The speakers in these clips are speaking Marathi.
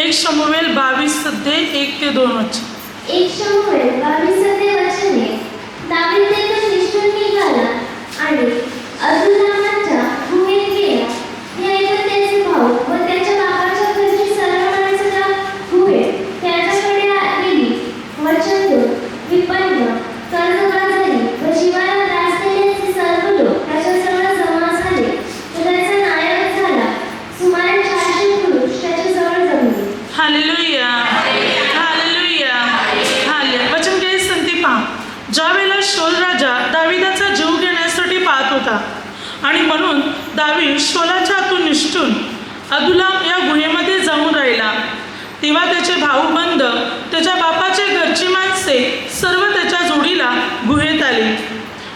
1 शमूएल 22:1-2 1 शमूएल 22 दावीद तेथून निष्ठून निघाला आणि अदुल्लामाच्या गुहेत गेला. हे ऐकून त्याचे भाऊ व त्याच्या बापाच्या घरची सर्व माणसं त्या गुहेत त्याच्याकडे गेली. वचन देऊन विपन्न कर्जबाजारी व जीवाला त्रास देण्याचे सर्व लोक त्याच्याजवळ जमा झाले. तो त्याचा नायक झाला. सुमारे 400 पुरुष त्याच्याजवळ जमले. Hallelujah, hallelujah, hallelujah. वचन काही संती पहा. ज्यावेळेला शौल राजा दाविदाचा जीव घेण्यासाठी पाहत होता आणि म्हणून दावीद शौलाच्या हातून निसटून अदुल्लाम या गुहेमध्ये जाऊन राहिला, तेव्हा त्याचे भाऊबंद, त्याच्या बापाचे घरची माणसे सर्व त्याच्या जोडीला गुहेत आली.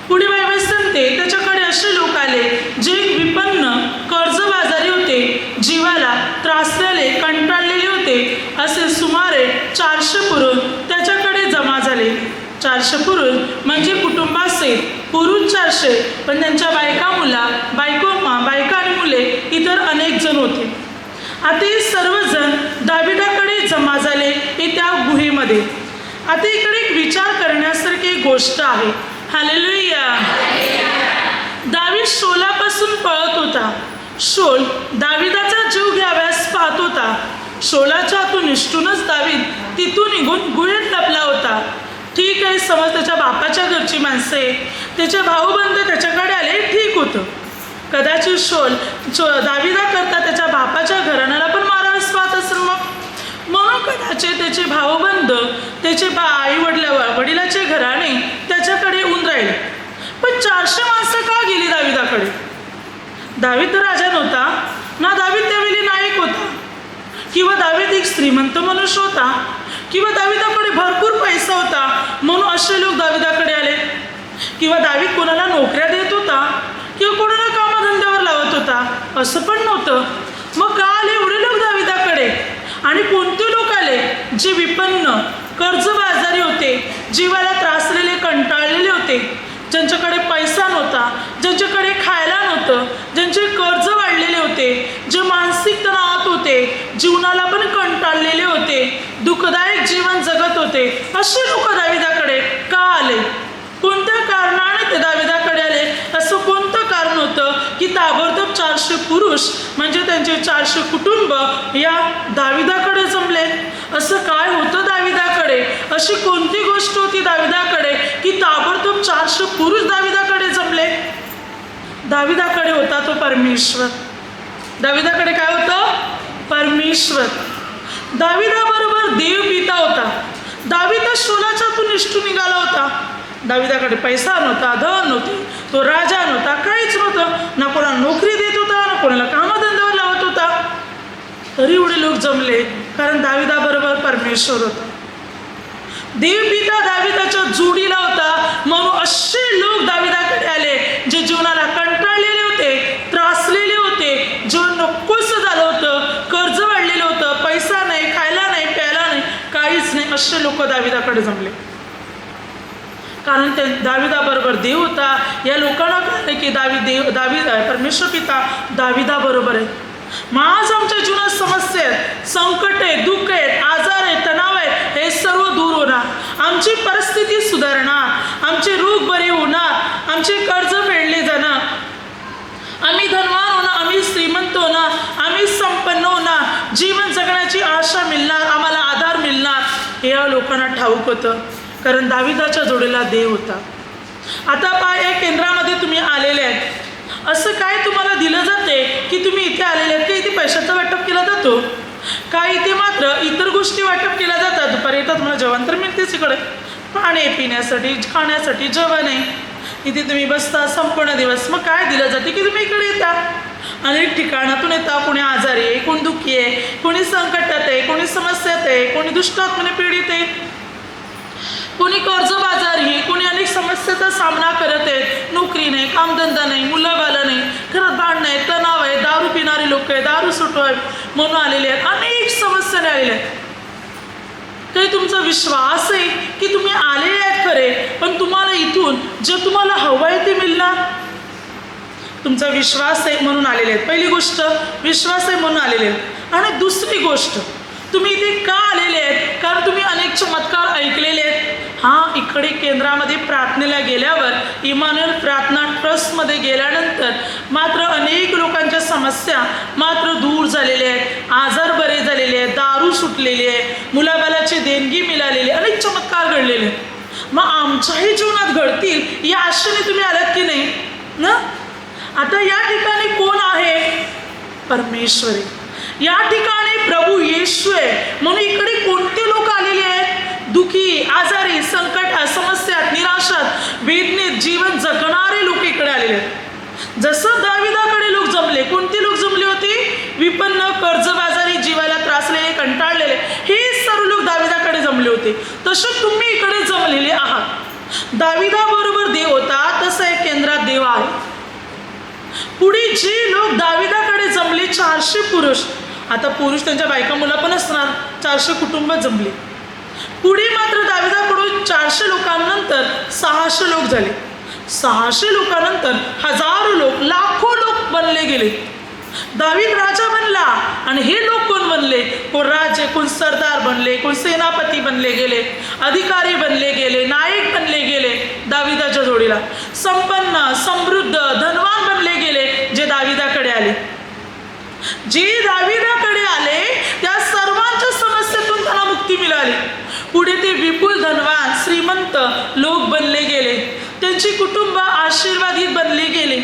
पुढे बायबल सांगते त्याच्याकडे असे लोक आले जे विपन्न कर्जबाजारी होते, जीवाला त्रासलेले, कंटाळलेले होते. असे सुमारे 400 पुरुष त्याच्याकडे जमा झाले. 400 पुरुष म्हणजे कुटुंबासहित पुरुष 400, पण त्यांच्या बायका आणि मुले इतर अनेक जण होते. आता हे सर्वजण दाविदाकडे जमा झाले त्या गुहेमध्ये. आता इकडे एक विचार करण्यासारखी एक गोष्ट आहे. हालेलुया. दावीद शौलापासून पळत होता. शौल दाविदाचा जीव घ्याव्यास पाहत होता. शौलाच्या हातून निष्ठूनच दावीद तिथून निघून गुहेत लपला होता. ठीक आहे, समज त्याच्या बापाच्या घरची माणसे, त्याचे भाऊबंद त्याच्याकडे आले, ठीक होतं. कदाचित शौल दाविदाकरता त्याच्या बापाच्या घराण्याला पण मारावंच पाहत असेल. म्हणून कदाचित त्याचे भाऊबंद, त्याचे वडिलाचे घराणे त्याच्याकडे येऊन राहिले. पण 400 माणसं का गेली दाविदाकडे? दावीद तर राजा नव्हता ना, दावीद त्यावेळी नायक होता, किंवा दावीद एक श्रीमंत मनुष्य होता, किंवा दाविदाकडे भरपूर पैसा होता म्हणून असे लोक दाविदाकडे आले, किंवा दावीद कोणाला नोकऱ्या देत होता किंवा कोणाला कामधंद्यावर लावत होता, असं पण नव्हतं. मग का आले एवढे लोक दाविदाकडे? आणि कोणते लोक आले? जे विपन्न कर्जबाजारी होते, जीवाला त्रासलेले, कंटाळलेले होते, ज्यांच्याकडे पैसा नव्हता, ज्यांच्याकडे खायला नव्हतं, ज्यांचे कर्ज वाढलेले होते, जे मानसिक तणावात होते, जीवनाला पण कंटाळलेले होते, दुःखदायक जीवन जगत होते, असे लोक दाविदाकडे का आले? कोणत्या कारणाने ते दाविदाकडे आले? असं कोणतं कारण होतं की ताबडतोब 400 पुरुष म्हणजे त्यांचे 400 कुटुंब या दाविदाकडे जमले? असं काय होतं दाविदाकडे? अशी कोणती गोष्ट होती दाविदाकडे की ताबडतोब 400 पुरुष दाविदाकडे जमले? दाविदाकडे होता तो परमेश्वर. दाविदाकडे काय होतं? परमेश्वर. दाविदाबरोबर देव पिता होता. दाविद शौलाच्या हातून निष्ठून निघाला होता. दाविदाकडे पैसा नव्हता, धन नव्हते, तो राजा नव्हता, काहीच नव्हतं, ना कोणाला नोकरी देत होता, ना कोणाला कामधंद्यावर लावत होता. तरी एवढे लोक जमले कारण दाविदाबरोबर परमेश्वर होता. देवपिता दाविदाच्या जोडीला होता, म्हणून असे लोक दाविदाकडे आले जे जीवनाला कंटाळलेले होते, त्रासलेले होते, जीवन नकोसं झालं होतं, कर्ज वाढलेलं होतं, पैसा नाही, खायला नाही, प्यायला नाही, काहीच नाही. असे लोक दाविदाकडे जमले कारण ते दाविदाबरोबर देव होता. या लोकांना कळलं की दावीद आहे, परमेश्वर पिता दाविदाबरोबर आहे. मग आज आमच्या जीवनात समस्या आहेत, संकट आहे, दुःख आहेत, आजार आहेत, तणाव आहेत, हे सर्व दूर होणार, आमची परिस्थिती सुधारणार, आमचे रोग बरे होणार, आमचे कर्ज फेडले जाणार, आम्ही धनवान होणार, आम्ही श्रीमंत होणार, आम्ही संपन्न होणार, जीवन जगण्याची आशा मिळणार, आम्हाला आधार मिळणार. हे या लोकांना ठाऊक होतं कारण दाविदाच्या जोडीला देव होता. आता पहा, या केंद्रामध्ये तुम्ही आलेले आहेत. असं काय तुम्हाला दिलं जाते की तुम्ही इथे आलेले आहेत? की इथे पैशाचं वाटप केला जातो का? इथे मात्र इतर गोष्टी वाटप केल्या जातात. दुपारी येतात तुम्हाला जेवण तर मिळतेच, इकडे पाणी पिण्यासाठी, खाण्यासाठी जेवण आहे, इथे तुम्ही बसता संपूर्ण दिवस. मग काय दिलं जाते की तुम्ही इकडे येता, अनेक ठिकाणातून येता. कोणी आजारी आहे, कोणी दुःखी आहे, कोणी संकटात आहे, कोणी समस्यात आहे, कोणी दुष्टात्माने पीडित आहे, कोणी कर्जबाजारी आहे, कोणी अनेक समस्याचा सामना करत आहेत, नोकरी नाही, कामधंदा नाही, मुलं बालं नाही, घरात भांडणं आहे, तणाव आहे, दारू पिणारी लोक आहे, दारू सुटवाय म्हणून आलेले आहेत, अनेक समस्याने आलेले आहेत. काही तुमचा विश्वास आहे की तुम्ही आलेले आहेत खरे, पण तुम्हाला इथून जे तुम्हाला हवं आहे ते मिळणार? तुमचा विश्वास आहे म्हणून आलेले आहेत. पहिली गोष्ट विश्वास आहे म्हणून आलेले आहेत. आणि दुसरी गोष्ट तुम्ही इथे का आलेले आहेत? कारण तुम्ही अनेक चमत्कार ऐकलेले आहेत. हां, इकडे केंद्रामध्ये प्रार्थनेला गेल्यावर, इमानुएल प्रार्थना ट्रस्टमध्ये गेल्यानंतर मात्र अनेक लोकांच्या समस्या मात्र दूर झालेल्या आहेत, आजार बरे झालेले आहेत, दारू सुटलेली आहे, मुलाबालाची देणगी मिळालेली, अनेक चमत्कार घडलेले आहेत. मग आमच्याही जीवनात घडतील या आशेने तुम्ही आलात की नाही ना? आता या ठिकाणी कोण आहे? परमेश्वर आहे. या ठिकाणी प्रभू येशू आहे. म्हणून इकडे कोणते लोक आलेले आहेत? दुखी, आजारी, संकट, समस्यात, निराशात, वेदनेत जीवन जगणारे लोक इकडे आलेले आहेत. जसं दाविदाकडे लोक जमले, कोणते लोक जमले होते? विपन्न, कर्जबाजारी, जीवाला त्रासलेले, कंटाळलेले, हे सर्व लोक दाविदाकडे जमले होते. तसे तुम्ही इकडे जमलेले आहात. दाविदाबरोबर देव होता, तसं एक केंद्रात देव आहे. पुढे जे लोक दाविदाकडे जमले 400 पुरुष, आता पुरुष त्यांच्या बायका मुलं पण असणार, 400 कुटुंब जमली. पुढे मात्र दाविदाकडून 400 लोकांनंतर 600 लोक झाले. 600 लोकांनंतर हजारो लोक, लाखो लोक बनले गेले. दावीद राजा बनला आणि हे लोक कोण बनले? कोण राजे, कोण सरदार बनले, कोण सेनापती बनले गेले, अधिकारी बनले गेले, नायक बनले गेले. दाविदाच्या जोडीला संपन्न, समृद्ध, धनवान बनले गेले जे दाविदाकडे आले. जे दाविदाकडे आले त्या सर्वांच्या समस्येतून त्यांना मुक्ती मिळाली. पुढे ते विपुल, धनवान, श्रीमंत लोक बनले गेले. त्यांची कुटुंब आशीर्वादित बनली गेली,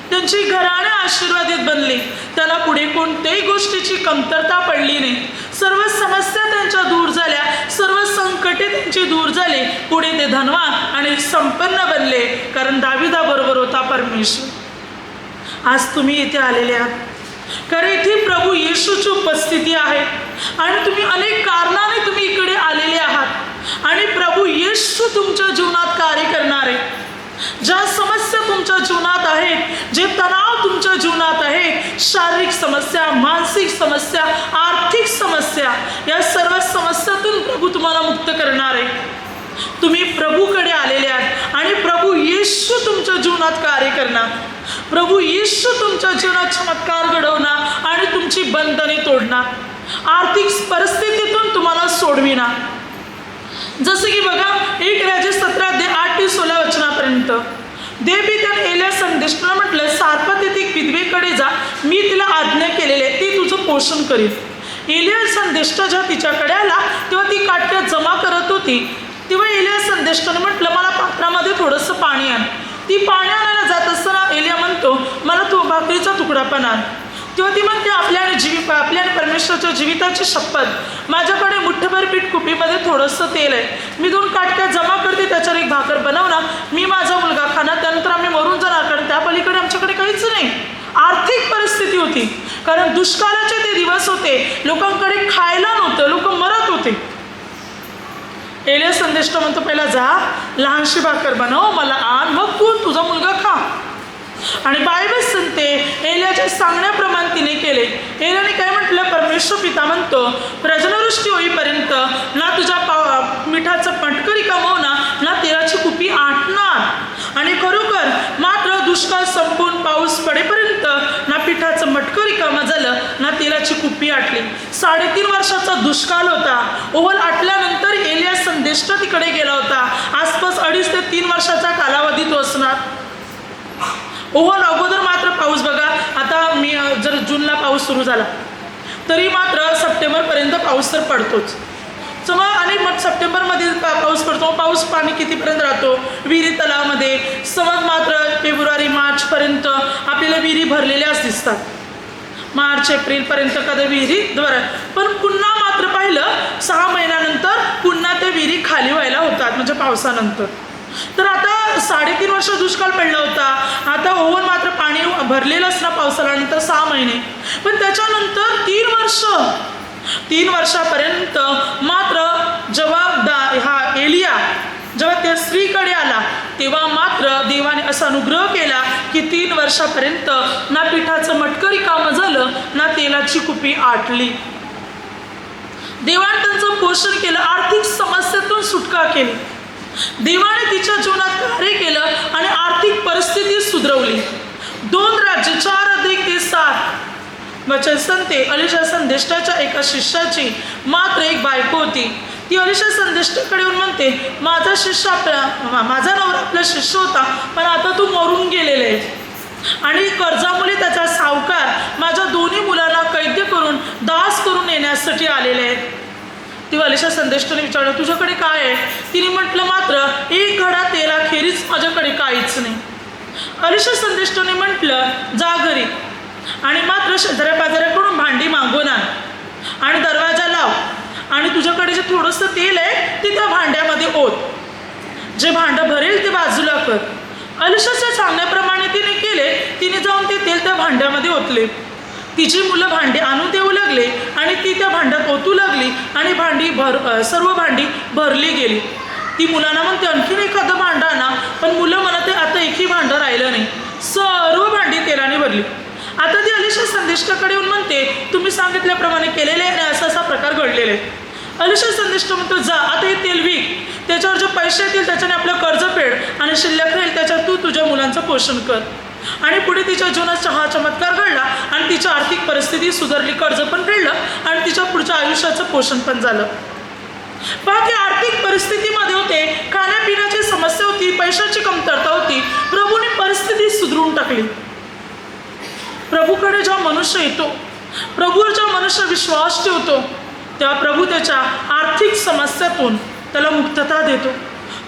त्यांची घराणे आशीर्वादित बनली. त्याला पुढे कोणत्याही गोष्टीची कमतरता पडली नाही. सर्व समस्या त्यांच्या दूर झाल्या, सर्व संकटे त्यांची दूर झाली. पुढे ते धनवान आणि संपन्न बनले, कारण दाविदाबरोबर होता परमेश्वर. आज तुम्ही इथे आलेले आहात कारण इथे प्रभू येशूची उपस्थिती आहे आणि तुम्ही अनेक कारणाने तुम्ही इकडे आलेले आहात आणि प्रभू येशू तुमच्या जीवनात कार्य करणार आहे. ज्या समस्या तुमच्या जीवनात आहेत, जे तणाव तुमच्या जीवनात आहे, शारीरिक समस्या, मानसिक समस्या, आर्थिक समस्या, या सर्व समस्यातून प्रभू तुम्हाला मुक्त करणार आहे. तुम्ही प्रभूकडे आलेले आहात आणि प्रभू येशू तुमच्या जीवनात कार्य करणार. प्रभू येशू तुमच्या जीवनात चमत्कार घडवणार आणि तुमची बंधने तोडणार, आर्थिक परिस्थितीतून तुम्हाला सोडविणार. जसं की बघा 1 राजे 17:8-16 देवदूताने एलिया संदेष्टाला म्हटलं, सारपात येथे एक विधवेकडे जा, मी तिला आज्ञा केलेली आहे, ती तुझं पोषण करील. एलिया संदेष्टा जेव्हा तिच्याकडे आला तेव्हा ती काट्यात जमा करत होती. तेव्हा एलिया संदेष्टाने म्हटलं, मला पात्रामध्ये थोडंसं पाणी आण. ती पाणी आणायला जात असताना एलिया म्हणतो, मला तो भाकरीचा तुकडा पण आण. तेव्हा ती म्हणते, आपल्या आणि परमेश्वराच्या जीविताची शपथ, माझ्याकडे मुठ्ठभर पीठ कुपीमध्ये थोडंसं तेल आहे, मी 2 काटक्या जमा करते, त्याच्यावर एक भाकर बनव ना, मी माझा मुलगा खाणार, त्यानंतर आम्ही मरून जाणार, कारण त्या पलीकडे आमच्याकडे काहीच नाही. आर्थिक परिस्थिती होती, कारण दुष्काळाचे ते दिवस होते, लोकांकडे खायला नव्हतं, लोक मरत होते. एलिया संदेष्टा म्हणतो, पहिला जा, लहानशी भाकर बनव, मला आण, मग तू तुझा मुलगा खा. आणि बायबल सांगते एलियाच्या सांगण्याप्रमाणे तिने केले. एलियाने काय म्हटलं? परमेश्वर पिता म्हणतो, प्रजनवृष्टी होईपर्यंत ना तुझ्या मिठाचं मटकं रिकामं होणार, ना तेलाची कुपी आटणार. आणि खरोखर मात्र दुष्काळ संपून पाऊस पडेपर्यंत ना पिठाचं मटकं रिकामं झालं, ना तेलाची कुपी आटली. 3.5 वर्षाचा दुष्काळ होता. ओहल आटल्यानंतर एलिया संदेष्टा तिकडे गेला होता. आसपास 2.5 ते 3 वर्षाचा कालावधी तो असणार. ओव्हल अगोदर मात्र पाऊस बघा, आता मी जर जूनला पाऊस सुरू झाला तरी मात्र सप्टेंबरपर्यंत पाऊस तर पडतोच. मग आणि मग सप्टेंबरमध्ये पाऊस पडतो, पाऊस पाणी कितीपर्यंत राहतो? विहिरी तलावामध्ये. समज मात्र फेब्रुवारी मार्चपर्यंत आपल्याला विहिरी भरलेल्याच दिसतात. मार्च एप्रिलपर्यंत कधी विहिरी भरत, पण पुन्हा मात्र पाहिलं 6 महिन्यानंतर पुन्हा ते विहिरी खाली व्हायला होतात, म्हणजे पावसानंतर. तर आता 3.5 वर्ष दुष्काळ पडला होता, आता ओव्हन मात्र पाणी भरलेलं असणार पावसाळ्यानंतर 6 महिने, पण त्याच्यानंतर 3 वर्षापर्यंत मात्र जेव्हा हा एलिया जेव्हा त्या स्त्रीकडे आला तेव्हा मात्र देवाने असा अनुग्रह केला की 3 वर्षापर्यंत ना पिठाचं मटकं रिकामं झालं, ना तेलाची कुपी आटली. देवाने त्यांचं पोषण केलं, आर्थिक समस्येतून सुटका केली. देवाने तिच्या जीवनात कार्य केलं आणि आर्थिक परिस्थिती सुधरवली. 2 राज्य 4 अधिक ते 7 वचन सांगते, अलिशा संदेष्टाच्या एका शिष्याची मात्र एक बायको होती. ती अलिशा संदेष्टाकडे येऊन म्हणते, माझा नवरा आपला शिष्य होता, पण आता तू मरून गेलेला आहे आणि कर्जामुळे त्याचा सावकार माझ्या दोन्ही मुलांना कैद्य करून दास करून येण्यासाठी आलेले आहेत. ती अलिशा संदेष्टाने विचारलं, तुझ्याकडे काय आहे? तिने म्हटलं, मात्र एक घडा तेलाखेरीज माझ्याकडे काहीच नाही. अलिशा संदेष्टाने म्हटलं, जा घरी आणि मात्र शेजाऱ्या पाजाऱ्याकडून भांडी मागून आण आणि दरवाजा लाव आणि तुझ्याकडे जे थोडंसं तेल आहे ते त्या भांड्यामध्ये ओत. जे भांडं भरेल ते बाजूला कर. अलिशाच्या सांगण्याप्रमाणे तिने केले. तिने जाऊन ते तेल त्या भांड्यामध्ये ओतले. तिची मुलं भांडी आणून देऊ लागले आणि ती त्या भांड्यात ओतू लागली आणि सर्व भांडी भरली गेली. ती मुलांना म्हणते, आणखीन एखादं भांडं आणा, पण मुलं म्हणते, आता एकही भांडं राहिलं नाही. सर्व भांडी तेलाने भरली. आता ती अलिशा संदेष्टाकडे येऊन म्हणते, तुम्ही सांगितल्याप्रमाणे केलेले आणि असा प्रकार घडलेले. अलिशा संदेष्ट म्हणतो, जा आता हे तेल विक, त्याच्यावर जे पैसे येतील त्याच्याने आपलं कर्ज फेड आणि शिल्लक राहील त्याच्यात तू तुझ्या मुलांचं पोषण कर. आणि पुढे तिच्या जीवनात हा चमत्कार घडला आणि तिची आर्थिक परिस्थिती सुधारली, कर्ज पण फेडलं आणि तिच्या पुढच्या आयुष्याचं पोषण पण झालं. बाकी आर्थिक परिस्थितीमध्ये होते, खाण्यापिण्याची समस्या होती, पैशाची कमतरता होती. प्रभूने परिस्थिती सुधारून टाकली. प्रभूकडे जेव्हा मनुष्य येतो, प्रभूवर जेव्हा मनुष्य विश्वास ठेवतो, तेव्हा प्रभू त्याच्या आर्थिक समस्यातून त्याला मुक्तता देतो,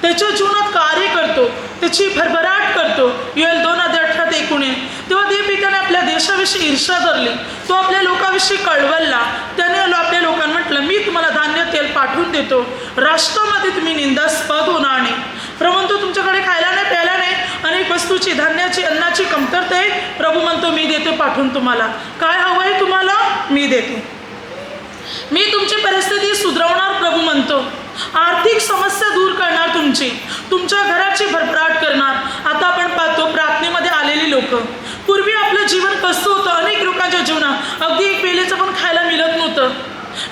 त्याच्या जीवनात कार्य करतो, त्याची भरभराट करतो. योएल 2:18-19. तेव्हा ते पित्याने आपल्या देशाविषयी ईर्ष्या धरली, तो आपल्या लोकांविषयी कळवळला. त्याने आपल्या लोकांना म्हटलं, मी तुम्हाला धान्य तेल पाठवून देतो, राष्ट्रामध्ये तुम्ही निंदास्पद होणार नाही. प्रभू तुमच्याकडे खायला नाही, प्यायला नाही, अनेक वस्तूची, धान्याची, अन्नाची कमतरता आहे. प्रभू म्हणतो, मी देते पाठवून तुम्हाला. काय हवं आहे तुम्हाला? मी देते. मी तुमची परिस्थिती सुधारवणार. प्रभू म्हणतो, आर्थिक समस्या दूर करणार, तुमच्या घराची भरभराट करणार. आता आपण पाहतो प्रार्थनेमध्ये आलेली लोक. पूर्वी आपलं जीवन कसं होतं? अनेक लोकांच्या जीवनात अगदी एक वेळेचं पण खायला मिळत नव्हतं.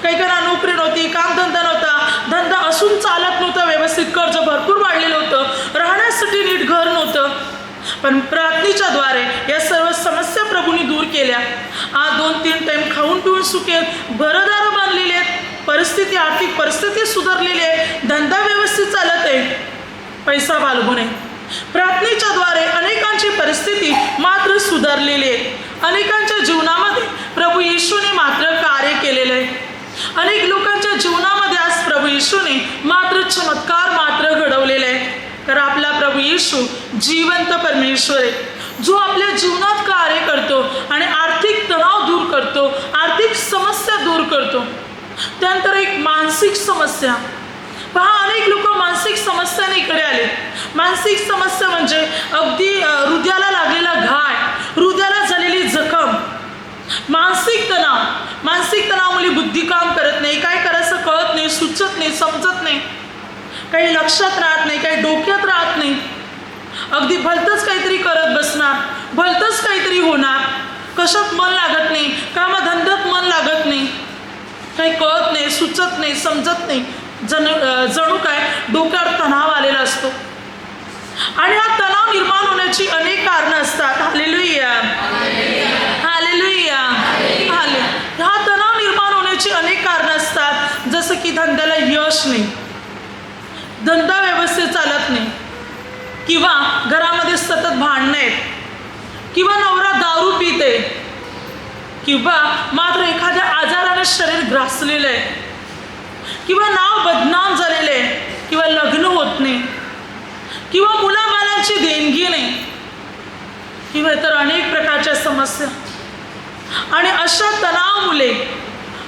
काही नोकरी नव्हती, कामधंदा नव्हता, धंदा असून चालत नव्हता व्यवस्थित, कर्ज भरपूर वाढलेलं होतं, राहण्यासाठी नीट घर नव्हतं. पण प्रार्थनेच्या द्वारे या सर्व समस्या प्रभूंनी दूर केल्या. आज 2-3 टाईम खाऊन पिऊन सुखेत, घरदारं बांधलेले आहेत, आर्थिक परिस्थिती सुधारलेली आहे, धंदा व्यवस्थित चालत आहे, पैसा बाळगू नये. प्रार्थनेच्या द्वारे अनेकांची परिस्थिती मात्र सुधारलेली आहे. अनेकांच्या जीवनामध्ये प्रभू येशूने मात्र कार्य केलेलं आहे. अनेक लोकांच्या जीवनामध्ये आज प्रभू येशूने मात्र चमत्कार मात्र घडवलेले आहे. कारण आपला प्रभू येशू जिवंत परमेश्वर आहे, जो आपल्या जीवनात कार्य करतो आणि आर्थिक तणाव दूर करतो, आर्थिक समस्या दूर करतो. त्यानंतर एक मानसिक समस्या पहा, अनेक लोक मानसिक समस्याने इकडे आले. मानसिक समस्या म्हणजे अगदी हृदयाला लागलेला घाय, हृदयाला झालेली जखम, मानसिक तणावामुळे बुद्धी काम करत नाही, काय करायचं कळत नाही, सुचत नाही, समजत नाही, काही लक्षात राहत नाही, काही डोक्यात राहत नाही, अगदी भलतंच काहीतरी करत बसणार, भलतंच काहीतरी होणार, कशात मन लागत नाही, कामधंद्यात मन लागत नाही, काही कळत नाही, सुचत नाही, समजत नाही, जणू काय डोक्यावर तणाव आलेला असतो. आणि हा तणाव निर्माण होण्याची अनेक कारणं असतात. Hallelujah, hallelujah, hallelujah. हा तणाव निर्माण होण्याची अनेक कारणं असतात, जसं की धंद्याला यश नाही, धंदा व्यवस्थित चालत नाही, किंवा घरामध्ये सतत भांडणं आहेत, किंवा नवरा दारू पिते, किंवा मात्र एखाद्या आजाराने शरीर ग्रासलेलं आहे, किंवा नाव बदनाम झालेलं आहे, किंवा लग्न होत नाही, किंवा मुलाबाळांची देणगी नाही, किंवा इतर अनेक प्रकारच्या समस्या. आणि अशा तणावामुळे,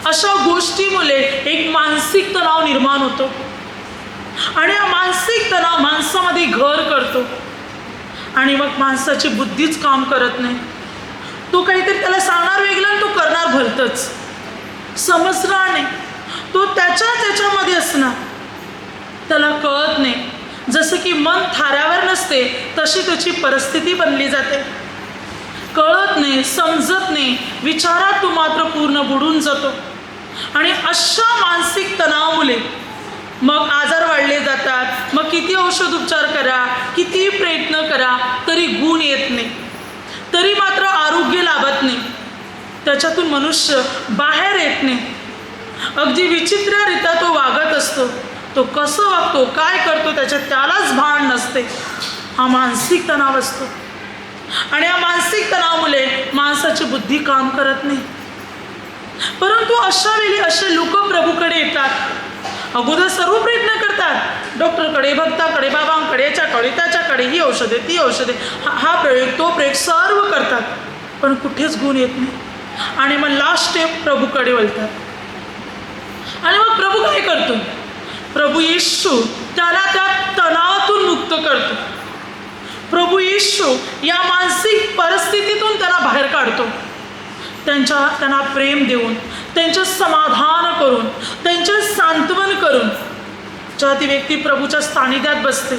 अशा गोष्टीमुळे एक मानसिक तणाव निर्माण होतो. आणि हा मानसिक तणाव माणसामध्ये घर करतो आणि मग माणसाची बुद्धीच काम करत नाही. तो काहीतरी त्याला सांगणार वेगळं आणि तो करणार भलतंच, समजणार नाही, तो त्याच्यामध्ये असणार, त्याला कळत नाही. जसं की मन थाऱ्यावर नसते तशी त्याची परिस्थिती बनली जाते. कळत नाही, समजत नाही, विचारात तो मात्र पूर्ण बुडून जातो. आणि अशा मानसिक तणावामुळे मग आजार वाढले जातात. मग किती औषध उपचार करा, किती प्रयत्न करा, तरी गुण येत नाही, तरी मात्र आरोग्य लाभत नाही. तर त्याच्यातून मनुष्य बाहेर येत नाही. अगदी विचित्ररित्या तो वागत असतो. तो कसं वागतो, काय करतो, त्यालाच भान नसते. हा मानसिक तणाव असतो. आणि या मानसिक तणावामुळे माणसाची बुद्धी काम करत नाही. परंतु अशा वेळी असे लोक प्रभूकडे येतात. अगोदर सर्व प्रयत्न करतात, डॉक्टरकडे, भक्ताकडे, बाबांकडे, याच्याकडे, त्याच्याकडे, ही औषधे, ती औषधे, हा प्रयोग, तो प्रयोग सर्व करतात, पण कुठेच गुण येत नाही. आणि मग लास्ट स्टेप प्रभूकडे वळतात. आणि मग प्रभू काय करतो? प्रभू येशू त्याला त्या तणावातून मुक्त करतो. प्रभू येशू या मानसिक परिस्थितीतून त्याला बाहेर काढतो. त्यांना प्रेम देऊन, त्यांचे समाधान करून, त्यांचे सांत्वन करून. जेव्हा ती व्यक्ती प्रभूच्या सानिध्यात बसते,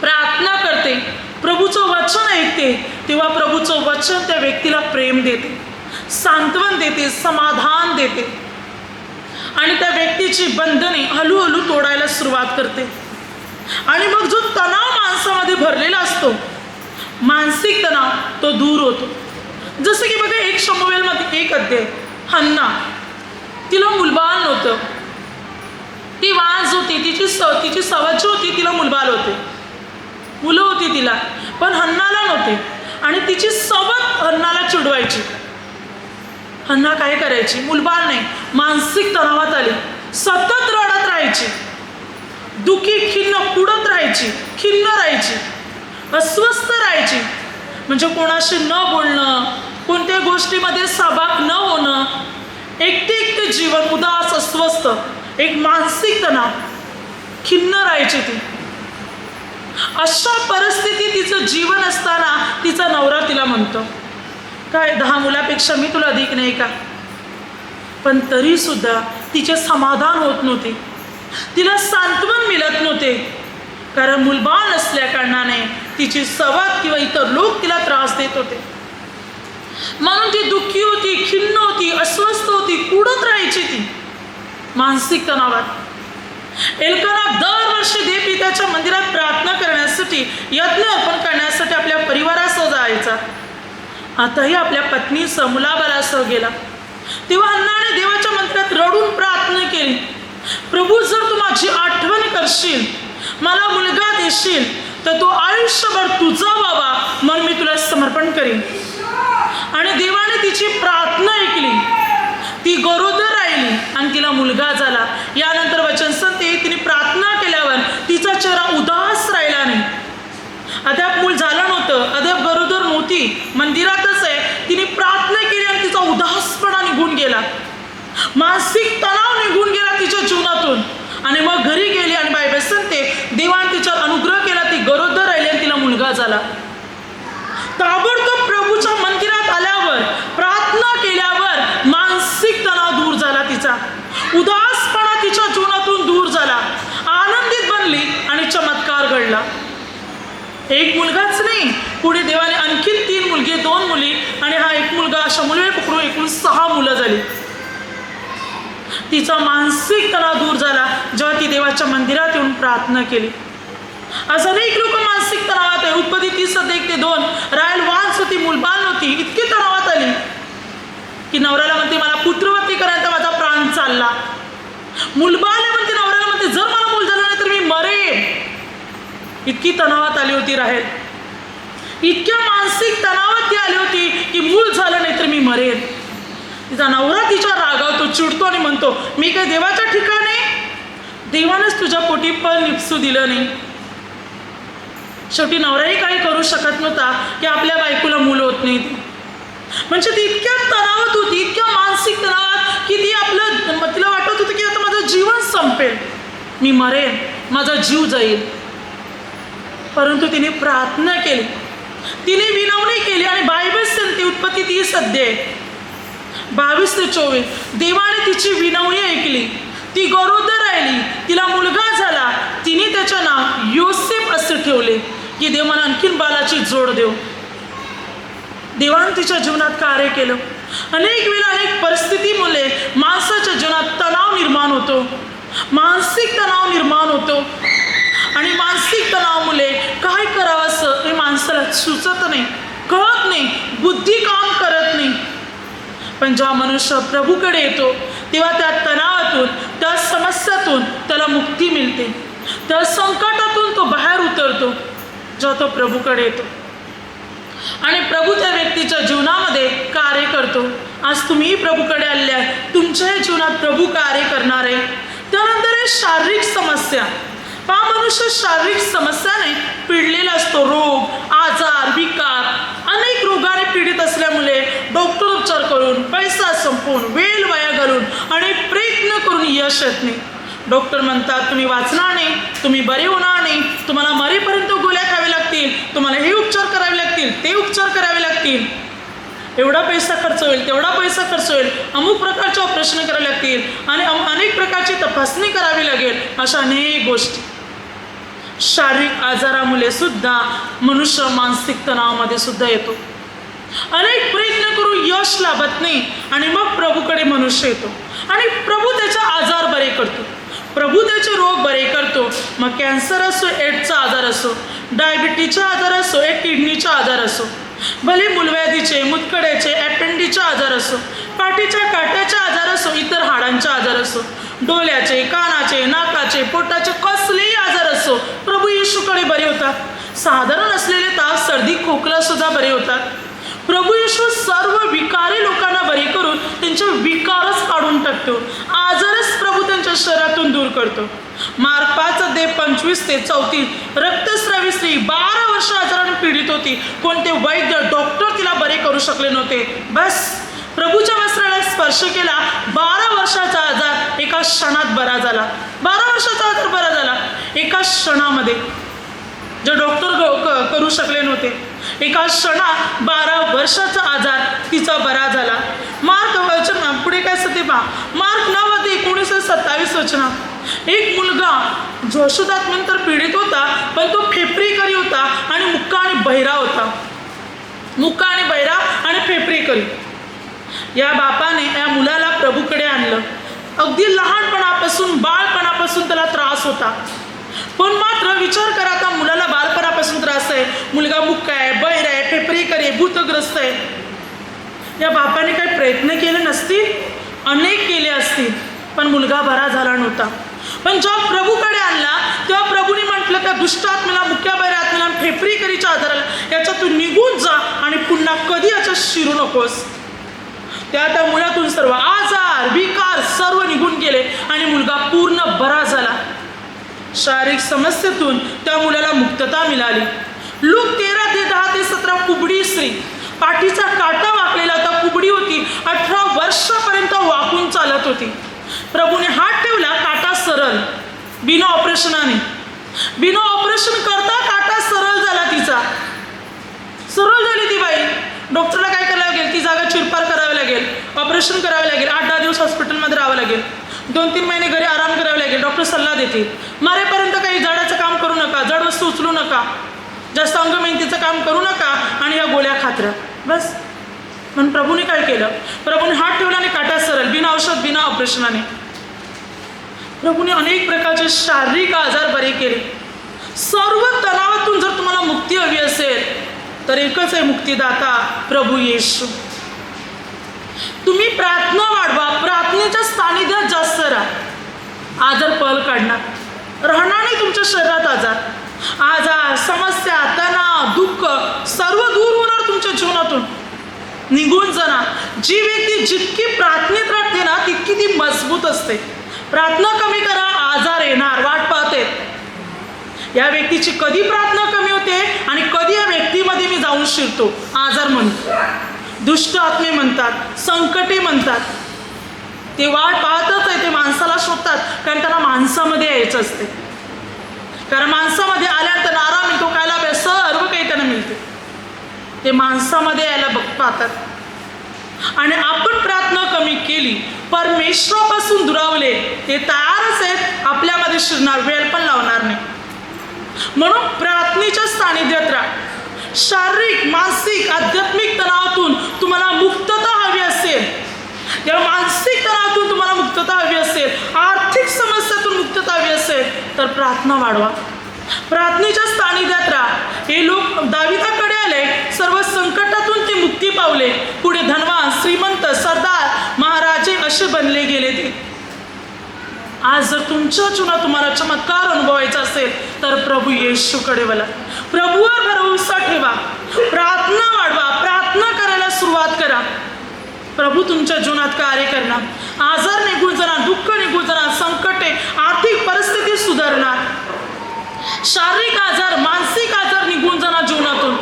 प्रार्थना करते, प्रभूचं वचन ऐकते, तेव्हा प्रभूचं वचन त्या व्यक्तीला प्रेम देते, सांत्वन देते, समाधान देते. आणि त्या व्यक्तीची बंधने हळूहळू तोडायला सुरुवात करते. आणि मग जो तणाव माणसामध्ये भरलेला असतो, मानसिक तणाव, तो दूर होतो. जसं की बघा, 1 शमूएलमध्ये 1 अध्याय, हन्ना, तिला मुलबाळ नव्हतं. ती वाज होती, तिची सवच होती, तिला मुलबाळ होते, मुलं होती तिला, पण हन्नाला नव्हते. आणि तिची सवत हन्नाला चिडवायची. हन्ना काय करायची? मुलबाळ नाही, मानसिक तणावात आली, सतत रडत राहायची, दुखी, कुडत राहायची, खिन्न राहायची, अस्वस्थ राहायची. म्हणजे कोणाशी न बोलणं, कोणत्या गोष्टीमध्ये सहभाग न होणं, एकटे जीवन, उदास, अस्वस्थ, एक मानसिक तणाव, खिन्न राहायची ती. अशा परिस्थितीत तिचं जीवन असताना तिचा नवरा तिला म्हणतो, काय 10 मुलापेक्षा मी तुला अधिक नाही का? पण तरी सुद्धा तिचे समाधान होत नव्हते, तिला सांत्वन मिळत नव्हते. कारण मुलबाळ नसल्या कारणाने तिची सवत किंवा इतर लोक तिला त्रास देत होते. म्हणून ती दुःखी होती, खिन्न होती, अस्वस्थ होती, कुडत राहायची ती मानसिक तणावात. एल्काना दरवर्षी देवपित्याच्या मंदिरात प्रार्थना करण्यासाठी, यज्ञ अर्पण करण्यासाठी आपल्या परिवारासह जायचा. आताही आपल्या पत्नीसह, मुलाबाळासह गेला. तेव्हा हन्नाने देवाच्या मंदिरात रडून प्रार्थना केली, प्रभू, जर तू माझी आठवण करशील, मला मुलगा देशील, तर तो आयुष्यभर तुझा व्हावा म्हणून मी तुला समर्पण करीन. आणि देवाने तिची प्रार्थना ऐकली. ती गरोदर राहिली आणि तिला मुलगा झाला. यानंतर वचन सांगते, तिने प्रार्थना केल्यावर तिचा चेहरा उदास राहिला नाही. अद्याप मूल झालं नव्हतं, अद्याप गरोदर नव्हती, मंदिरातच आहे. तिने प्रार्थना केली आणि तिचा उदासपणा निघून गेला, मानसिक तणाव निघून गेला तिच्या जीवनातून. आणि मग घरी गेली आणि बायबल सांगते, देवाने तिच्यावर अनुग्रह केला, ती गरोदर राहिली आणि तिला मुलगा झाला. ताबडतोब प्रभूच्या मंदिरात आल्यावर, प्रार्थना केल्यावर मानसिक तणाव दूर झाला, तिचा उदासपणा तिच्या जीवनातून दूर झाला, आनंदित बनली आणि चमत्कार घडला. एक मुलगाच नाही, पुढे देवाने आणखीन 3 मुलगे, 2 मुली आणि हा 1 मुलगा, अशा मुली पकडून एकूण 6 मुलं झाली. तिचा मानसिक तणाव दूर झाला जेव्हा ती देवाच्या मंदिरात येऊन प्रार्थना केली. आज अनेक लोक मानसिक तणावात आहे. उत्पत्ती 30:1-2, रायल वान्स होती, मुलबाळ नव्हती, इतकी तणावात आली की नवऱ्याला म्हणते, मला पुत्रवती करायचा माझा प्राण चालला. मुलबाळ म्हणते, नवऱ्याला म्हणते, जर मला मूल झालं नाही तर मी मरेन. इतकी तणावात आली होती राहेल, इतक्या मानसिक तणावात ती आली होती की मूल झालं नाही तर मी मरेन. तिचा नवरा तिच्या रागावतो, चिडतो आणि म्हणतो, मी काय देवाच्या ठिकाणी? देवानेच तुझ्या पोटी पण निपसू दिलं नाही. शेवटी नवराही काही करू शकत नव्हता की आपल्या बायकोला मुलं होत नाही. म्हणजे ती इतक्या तणावात होती, इतक्या मानसिक तणावात की तिला वाटत होतं की आता माझं जीवन संपेल, मी मरेन, माझा जीव जाईल. परंतु तिने प्रार्थना केली, तिने विनवणी केली आणि बायबल सांगते, उत्पत्ती 30:22-24, देवाने तिची विनवणी ऐकली. ती गरोदर राहिली, तिला मुलगा झाला. तिने त्याचं नाव योसेफ असे ठेवले की देव मला आणखीन बालाची जोड देव. देवाने तिच्या जीवनात कार्य केलं. अनेक वेळा अनेक परिस्थितीमुळे माणसाच्या जीवनात तणाव निर्माण होतो, मानसिक तणाव निर्माण होतो. आणि मानसिक तणावामुळे काय करावं असं हे माणसाला सुचत नाही, कळत नाही, बुद्धी काम करत नाही. पण जेव्हा मनुष्य प्रभूकडे येतो तेव्हा त्या तणावातून, त्या समस्यातून त्याला मुक्ती मिळते, त्या संकटातून तो बाहेर उतरतो जेव्हा तो प्रभूकडे येतो. आणि प्रभू त्या व्यक्तीच्या जीवनामध्ये कार्य करतो. आज तुम्हीही प्रभूकडे आले आहे, तुमच्याही जीवनात प्रभू कार्य करणार आहे. त्यानंतर आहे शारीरिक समस्या. पहा, मनुष्य शारीरिक समस्याने पिडलेला असतो. रोग, आजार, विकार, अनेक रोगाने पीडित असल्यामुळे डॉक्टर उपचार करून, पैसा संपवून, वेळ वाया घालून आणि प्रयत्न करून यश येत नाही. डॉक्टर म्हणतात तुम्ही वाचणार नाही, तुम्ही बरे होणार नाही, तुम्हाला मरेपर्यंत गोळ्या खावे लागतील, तुम्हाला हे उपचार करावे लागतील, ते उपचार करावे लागतील, एवढा पैसा खर्च होईल, तेवढा पैसा खर्च होईल, अमुक प्रकारचे ऑपरेशन करावे लागतील आणि अनेक प्रकारची तपासणी करावी लागेल. अशा अनेक गोष्टी. शारीरिक आजारामुळे सुद्धा मनुष्य मानसिक तणावामध्ये सुद्धा येतो. अनेक प्रयत्न करून यश लाभत नाही आणि मग प्रभूकडे मनुष्य येतो आणि प्रभू त्याचे आजार बरे करतो, प्रभू त्याचे रोग बरे करतो. मग कॅन्सर असो, एड्सचा आजार असो, डायबिटीजचा आजार असो, किडनीचा आजार असो, भले मूलव्याधीचे, मुतखड्याचे, अपेंडिसचे आजार असो, पाठीच्या काट्याचे आजार असो, इतर हाडांचे आजार असो, डोळ्याचे, कानाचे, नाकाचे, पोटाचे कसलेही आजार असो, प्रभू येशूकडे बरे होतात. साधारण असलेले ताप, सर्दी, खोकला सुद्धा बरे होतात. प्रभू येशू सर्व विकारी लोकांना बरे करून त्यांचे विकारच काढून टाकतो, आजारच प्रभू त्यांच्या शरीरातून दूर करतो. मार्क 5:25-34 रक्तस्रावी स्त्री 12 वर्ष आजाराने पीडित होती. कोणते वैद्य, डॉक्टर तिला बरे करू शकले नव्हते. बस प्रभूच्या वस्त्राला स्पर्श केला, 12 वर्षाचा आजार एका क्षणात बरा झाला. 12 वर्षाचा आजार बरा झाला एका क्षणामध्ये, जे डॉक्टर करू शकले नव्हते. एका क्षणात 12 वर्षाचा आजार तिचा बरा झाला. मार्क वचन पुढे काय असतं ते पहा. मार्क 9:19-27 एक मुलगा जो अशुद्धात्म्यानंतर पीडित होता, पण तो फेपरीकरी होता आणि मुक्का आणि बहिरा होता. मुक्का आणि बहिरा आणि फेपरीकरी. या बापाने या मुलाला प्रभूकडे आणलं. अगदी लहानपणापासून, बाळपणापासून त्याला त्रास होता. पण मात्र विचार करा, आता मुलाला बालपणापासून त्रास आहे, मुलगा मुक्का आहे, बहिरा आहे, फेपरीकरी आहे, भूतग्रस्त आहे. या बापाने काही प्रयत्न केले नसतील, अनेक केले असतील, पण मुलगा बरा झाला नव्हता. पण जेव्हा प्रभूकडे आणला तेव्हा प्रभूने म्हटलं त्या दुष्ट आत्म्याला, मुक्या बहिरा आत्म्याला, फेपरीकरीच्या आजाराला याच्यातून निघून जा आणि पुन्हा कधी याच्यात शिरू नकोस. त्या मुलातून सर्व आजार, विकार सर्व निघून गेले आणि मुलगा पूर्ण बरा झाला. शारीरिक समस्येतून त्या मुलाला मुक्तता मिळाली. लूक 13:10-17 कुबडी स्त्री, पाठीचा काटा वाकलेला होता, कुबडी होती, 18 वर्षापर्यंत वाकून चालत होती. प्रभूने हात ठेवला, काटा सरळ, बिना ऑपरेशनाने, बिना ऑपरेशन करता काटा सरळ झाला तिचा. सरळ झाली ती बाई. डॉक्टरला काय करावं लागेल, ती जागा चिरपार करावी लागेल, ऑपरेशन करावे लागेल, 8-10 दिवस हॉस्पिटलमध्ये राहावं लागेल, 2-3 महिने घरी आराम करावे लागेल. डॉक्टर सल्ला देतील, मरेपर्यंत काही जडाचं काम करू नका, जड वस्तू उचलू नका, जास्त अंग मेहनतीचं काम करू नका आणि या गोळ्या खात राहा. बस. म्हणून प्रभूने काय केलं, प्रभूने हात ठेवला आणि काटा सरळ, बिना औषध, बिना ऑपरेशनाने. प्रभूने अनेक प्रकारचे शारीरिक आजार बरे केले. सर्व तणावातून जर तुम्हाला मुक्ती हवी असेल तर एकच आहे मुक्तीदाता, प्रभू येशू. तुम्ही प्रार्थना वाढवा, प्रार्थनेच्या सानिध्यात जास्त राहा, आजार पळ काढणार, राहणार नाही तुमच्या शरीरात आजार. आजार, समस्या, तणाव, दुःख सर्व दूर होणार तुमच्या जीवनातून, निघून जाणार. जी व्यक्ती जितकी प्रार्थनेत राहते ना तितकी ती मजबूत असते. प्रार्थना कमी करा, आजार येणार, वाट पाहते. या व्यक्तीची कधी प्रार्थना कमी होते आणि कधी या व्यक्तीमध्ये मी जाऊन शिरतो, आजार म्हणतो, दुष्ट आत्मे म्हणतात, संकटे म्हणतात. ते वाट पाहतच आहे, ते माणसाला शोधतात, कारण त्यांना माणसामध्ये यायचं असते. कारण माणसामध्ये आल्यानंतर आराम मिळतो, खायला प्यायला सर्व काही त्यांना मिळते. ते माणसामध्ये यायला पाहतात. आणि आपण प्रार्थना कमी केली, परमेश्वरापासून दुरावले, ते तयारच आहेत आपल्यामध्ये शिरणार, वेळ पण लावणार नाही. म्हणून प्रार्थनेच्या सानिध्यात राहा. शारीरिक, मानसिक, आध्यात्मिक तणावातून तुम्हाला मुक्तता हवी असेल, या मानसिक तणावातून तुम्हाला मुक्तता हवी असेल, आर्थिक समस्यातून मुक्तता हवी असेल तर प्रार्थना वाढवा, प्रार्थनेच्या सानिध्यात राहा. हे लोक दाविदाकडे आले, सर्व संकटातून ते मुक्ती पावले. पुढे धनवान, श्रीमंत, सरदार, कसे बनले गेले ते. आज जर तुमच्या जीवनात तुम्हाला चमत्कार अनुभवायचा असेल तर प्रभू येशूकडे वळा, प्रभूवर भरोसा ठेवा, प्रार्थना वाढवा, प्रार्थना करायला सुरुवात करा. प्रभू तुमच्या जीवनात कार्य करणार. आजार निघून जाणार, दुःख निघून जाणार, संकटे, आर्थिक परिस्थिती सुधारणार, शारीरिक आजार, मानसिक आजार निघून जाणार जीवनातून.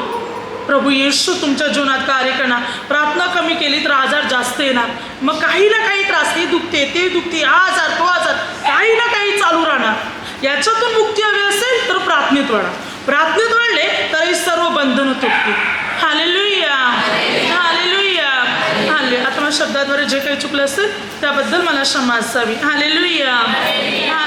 प्रभू येशू तुमच्या जीवनात कार्य करणार. प्रार्थना कमी केली तर आजार जास्त येणार. मग काही ना काही त्रास, हे दुखते ते दुखते, आजार तो आजार, काही ना काही चालू राहणार. याच्यातून मुक्ती हवी असेल तर प्रार्थनेत वाढा. प्रार्थनेत वाढले तर ही सर्व बंधनं तुटतील. Hallelujah, hallelujah, hallelujah. आता मला शब्दाद्वारे जे काही चुकलं असेल त्याबद्दल मला क्षमा असावी. Hallelujah, hallelujah.